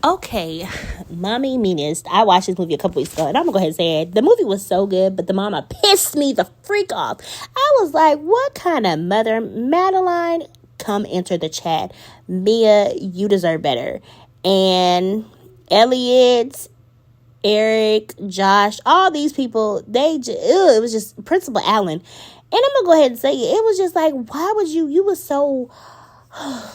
Okay, Mommy Meanest. I watched this movie a couple weeks ago, and I'm gonna go ahead and say it. The movie was so good, but the mama pissed me the freak off. I was like, what kind of mother? Madeline, come enter the chat. Mia, you deserve better. And Elliot, Eric, Josh, all these people, it was just Principal Allen. And I'm gonna go ahead and say it. It was just like, why would you was so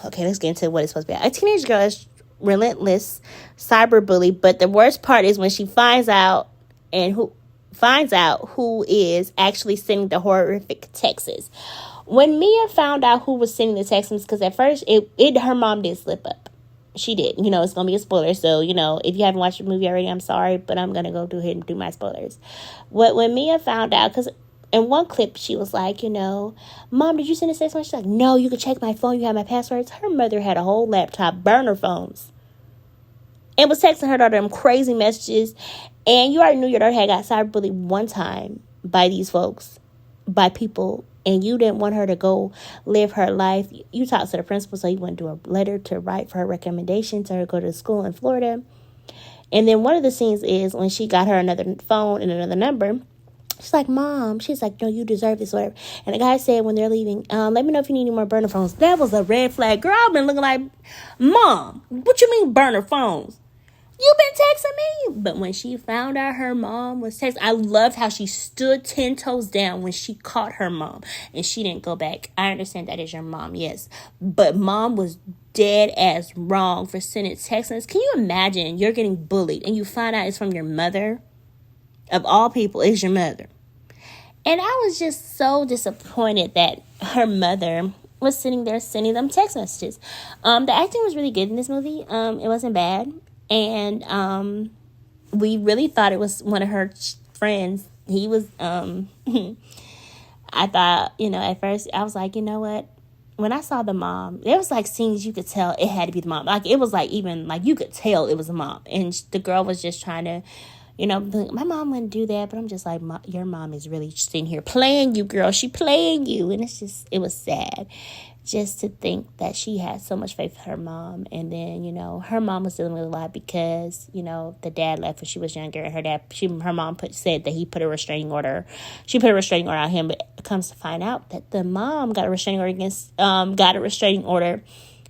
okay, let's get into what it's supposed to be. A teenage girl is relentless cyberbully, but the worst part is when she finds out who is actually sending the horrific texts. When Mia found out who was sending the texts, because at first her mom did slip up. She did. It's gonna be a spoiler, so if you haven't watched the movie already, I'm sorry, but I'm gonna go ahead and do my spoilers. When Mia found out, because in one clip, she was like, Mom, did you send a text message? She's like, no, you can check my phone. You have my passwords. Her mother had a whole laptop, burner phones, and was texting her daughter them crazy messages. And you already knew your daughter had got cyberbullied one time by these folks, by people, and you didn't want her to go live her life. You talked to the principal, so you went to a letter to write for her recommendation to her to go to school in Florida. And then one of the scenes is when she got her another phone and another number. She's like, Mom. She's like, no, you deserve this, whatever. And the guy said when they're leaving, let me know if you need any more burner phones. That was a red flag. Girl, I've been looking like, Mom, what you mean burner phones? You've been texting me. But when she found out her mom was texting, I loved how she stood 10 toes down when she caught her mom. And she didn't go back. I understand that is your mom, yes. But mom was dead as wrong for sending text messages. Can you imagine you're getting bullied and you find out it's from your mother? Of all people, is your mother. And I was just so disappointed that her mother was sitting there sending them text messages. The acting was really good in this movie. It wasn't bad. And we really thought it was one of her friends. He was, I thought, at first I was like, you know what? When I saw the mom, there was like scenes you could tell it had to be the mom. Like it was like even like you could tell it was the mom. And the girl was just trying to, my mom wouldn't do that, but I'm just like, your mom is really sitting here playing you, girl. She playing you. And it was sad just to think that she had so much faith in her mom. And then, her mom was dealing with a lot because, the dad left when she was younger. And her mom said that he put a restraining order. She put a restraining order on him, but it comes to find out that the mom got a restraining order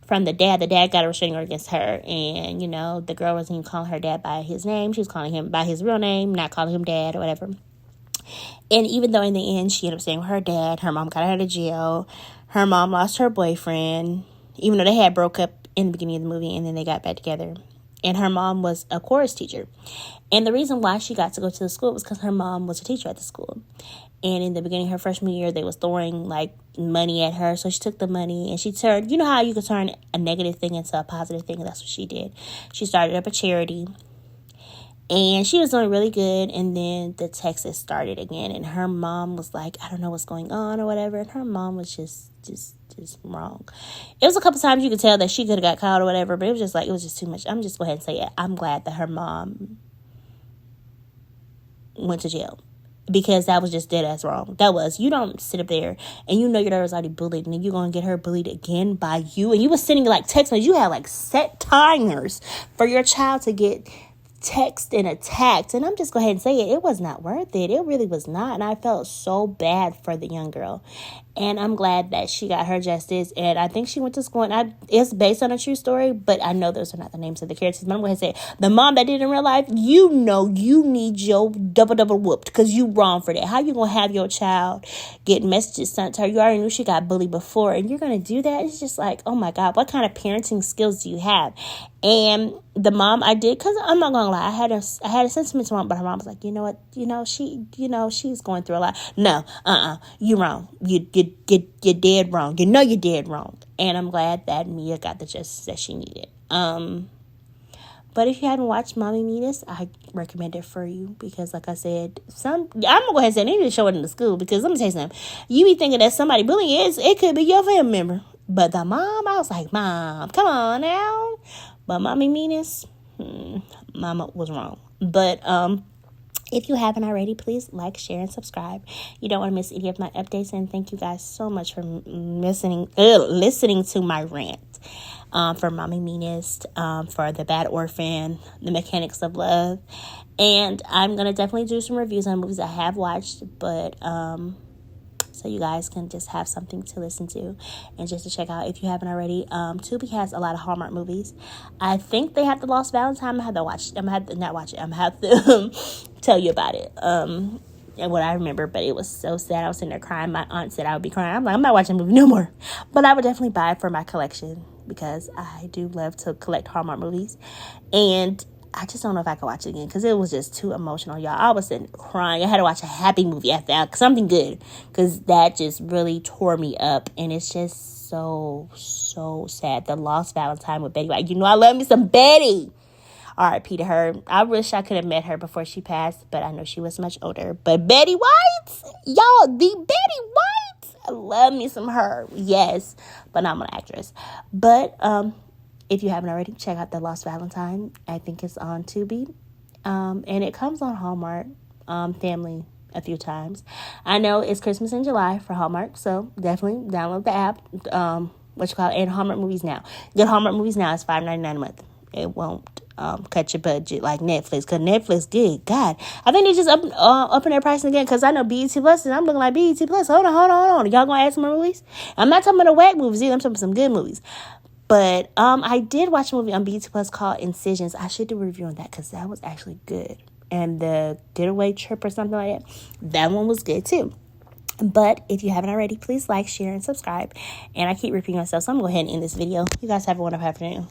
from the dad. The dad got a restraining order against her. And, the girl wasn't even calling her dad by his name. She was calling him by his real name, not calling him dad or whatever. And even though in the end she ended up staying with her dad, her mom got out of jail. Her mom lost her boyfriend, even though they had broke up in the beginning of the movie and then they got back together. And her mom was a chorus teacher. And the reason why she got to go to the school was because her mom was a teacher at the school. And in the beginning of her freshman year, they was throwing like money at her. So she took the money and she turned, you know how you could turn a negative thing into a positive thing? And that's what she did. She started up a charity and she was doing really good. And then the texts started again. And her mom was like, I don't know what's going on or whatever. And her mom was just wrong. It was a couple times you could tell that she could have got caught or whatever. But it was just too much. I'm just go ahead and say it. I'm glad that her mom went to jail. Because that was just dead ass wrong. That was, you don't sit up there and your daughter was already bullied and then you're going to get her bullied again by you. And you was sending like text messages. You had like set timers for your child to get text and attacked. And I'm just going to go ahead and say it. It was not worth it. It really was not. And I felt so bad for the young girl. And I'm glad that she got her justice. And I think she went to school. And it's based on a true story. But I know those are not the names of the characters. But I'm going to say, the mom that did in real life, you need your double whooped. Because you wrong for that. How you going to have your child get messages sent to her? You already knew she got bullied before. And you're going to do that? It's just like, oh my God. What kind of parenting skills do you have? And the mom, I did. Because I'm not going to lie. I had a sentiment to mom. But her mom was like, you know what? She's going through a lot. No, you wrong. You're dead wrong. You're dead wrong. And I'm glad that Mia got the justice that she needed. But if you haven't watched Mommy Meanest, I recommend it for you because, like I said, I'm gonna go ahead and say they need to show it in the school because let me tell you something. You be thinking that somebody bullying it could be your family member, but the mom, I was like, Mom, come on now. But Mommy Meanest, Mama was wrong. But if you haven't already, please like, share, and subscribe. You don't want to miss any of my updates. And thank you guys so much for listening to my rant. for Mommy Meanest, for The Bad Orphan, The Mechanics of Love. And I'm going to definitely do some reviews on movies I have watched, but so you guys can just have something to listen to and just to check out if you haven't already. Tubi has a lot of Hallmark movies. I think they have The Lost Valentine. I'm going to have to tell you about it. And what I remember, but it was so sad. I was sitting there crying. My aunt said I would be crying. I'm like, I'm not watching a movie no more. But I would definitely buy it for my collection because I do love to collect Hallmark movies. And I just don't know if I could watch it again because it was just too emotional, y'all. I was sitting crying. I had to watch a happy movie after that, something good, because that just really tore me up. And it's just so sad. The Lost Valentine with Betty White. You know I love me some Betty. R.I.P. to her. I wish I could have met her before she passed, but I know she was much older. But Betty White, y'all, the Betty White, I love me some her. Yes, phenomenal actress. But if you haven't already, check out The Lost Valentine. I think it's on Tubi, and it comes on Hallmark Family a few times. I know it's Christmas in July for Hallmark, so definitely download the app. And Hallmark Movies Now. Get Hallmark Movies Now. It's $5.99 a month. It won't cut your budget like Netflix, because Netflix, good God, I think they just upping their pricing again, because I know BET Plus, and I'm looking like BET Plus. Hold on, y'all gonna add some more movies? I'm not talking about the whack movies either. I'm talking about some good movies. But I did watch a movie on BET Plus called Incisions. I should do a review on that because that was actually good. And the Getaway Trip or something like that one was good too. But if you haven't already, please like, share, and subscribe. And I keep repeating myself, so I'm gonna go ahead and end this video. You guys have a wonderful afternoon.